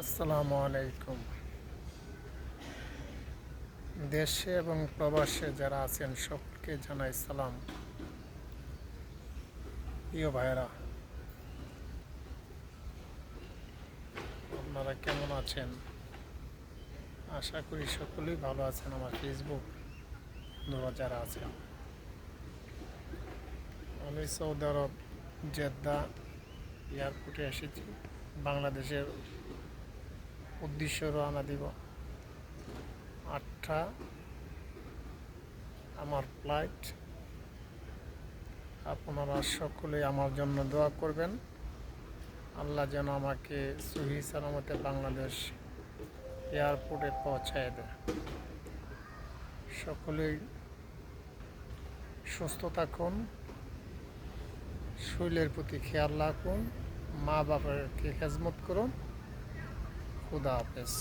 আসসালামু আলাইকুম। দেশে এবং প্রবাসে যারা আছেন সকলকে জানাই সালাম। প্রিয় ভাইরা, আপনারা কেমন আছেন? আশা করি সকলেই ভালো আছেন। আমার ফেসবুক বন্ধুরা যারা আছেন, আমি সৌদি আরব জেদ্দা এয়ারপোর্টে এসেছি। বাংলাদেশের উদ্দেশ্যে রওনা দিব। 8টা আমার ফ্লাইট। আপনারা সকলে আমার জন্য দোয়া করবেন। আল্লাহ যেন আমাকে সহি সালামতে বাংলাদেশ এয়ারপোর্টে পৌঁছায় দেয়। সকলেই সুস্থ থাকুন, শরীরের প্রতি খেয়াল রাখুন, মা বাবাকে খেজমত করুন। খুদা হাফেজ।